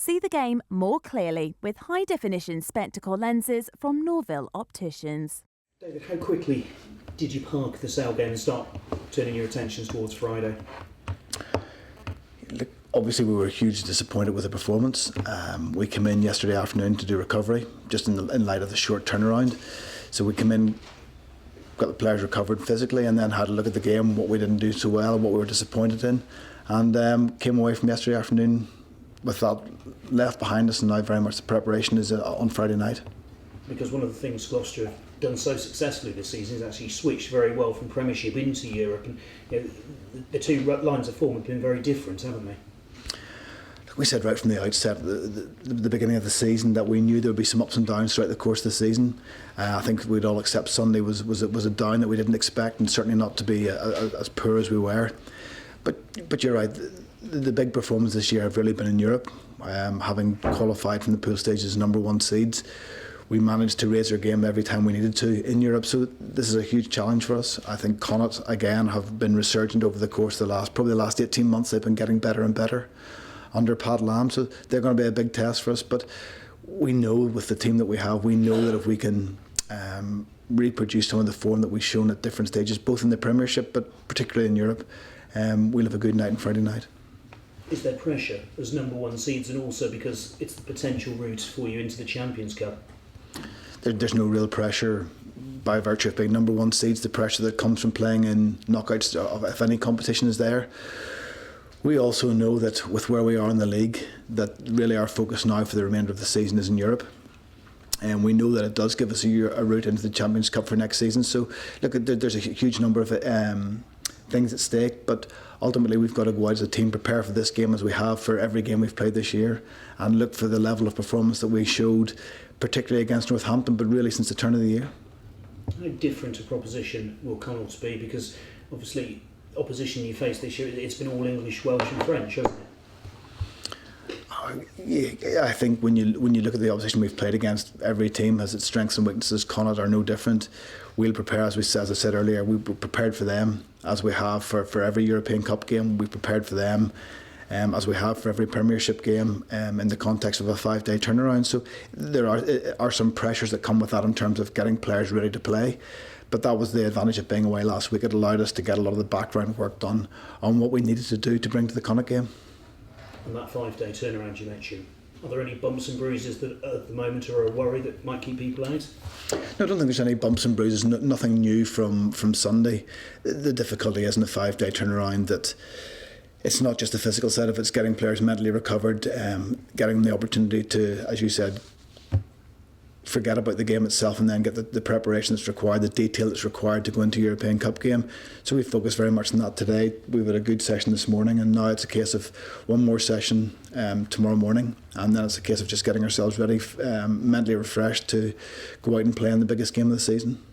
See the game more clearly with high-definition spectacle lenses from Norville Opticians. David, how quickly did you park the Sale game and start turning your attentions towards Friday? Look, obviously we were hugely disappointed with the performance. We came in yesterday afternoon to do recovery, just in light of the short turnaround. So we came in, got the players recovered physically, and then had a look at the game, what we didn't do so well, what we were disappointed in, and came away from yesterday afternoon with that left behind us, and now very much the preparation is on Friday night. Because one of the things Gloucester have done so successfully this season is actually switched very well from Premiership into Europe, and the two lines of form have been very different, haven't they? We said right from the outset, the beginning of the season, that we knew there would be some ups and downs throughout the course of the season. I think we'd all accept Sunday was a down that we didn't expect, and certainly not to be as poor as we were. But you're right, the big performances this year have really been in Europe. Having qualified from the pool stages number one seeds, we managed to raise our game every time we needed to in Europe. So this is a huge challenge for us. I think Connacht again have been resurgent over the course of the last 18 months. They've been getting better and better under Pat Lam, so they're going to be a big test for us. But we know with the team that we have, we know that if we can reproduce some of the form that we've shown at different stages, both in the Premiership but particularly in Europe, we'll have a good night on Friday night. Is there pressure as number one seeds, and also because it's the potential route for you into the Champions Cup? There's no real pressure by virtue of being number one seeds. The pressure that comes from playing in knockouts, if any competition is there. We also know that with where we are in the league, that really our focus now for the remainder of the season is in Europe. And we know that it does give us a route into the Champions Cup for next season. So look, there's a huge number of things at stake, but ultimately we've got to go out as a team, prepare for this game as we have for every game we've played this year, and look for the level of performance that we showed, particularly against Northampton, but really since the turn of the year. How different a proposition will Connacht be? Because obviously opposition you face this year, it's been all English, Welsh and French, hasn't it? Yeah, I think when you look at the opposition we've played against, every team has its strengths and weaknesses. Connacht are no different. We'll prepare, as I said earlier, we prepared for them as we have for every European Cup game. We prepared for them as we have for every Premiership game in the context of a 5-day turnaround. So there are some pressures that come with that in terms of getting players ready to play. But that was the advantage of being away last week. It allowed us to get a lot of the background work done on what we needed to do to bring to the Connacht game. On that 5-day turnaround you mentioned, are there any bumps and bruises that at the moment are a worry that might keep people out? No, I don't think there's any bumps and bruises. Nothing new from Sunday. The difficulty is in the 5-day turnaround that it's not just the physical side of it, it's getting players mentally recovered, getting the opportunity to, as you said, forget about the game itself and then get the preparation that's required, the detail that's required to go into a European Cup game. So we focused very much on that today. We've had a good session this morning, and now it's a case of one more session tomorrow morning, and then it's a case of just getting ourselves ready, mentally refreshed to go out and play in the biggest game of the season.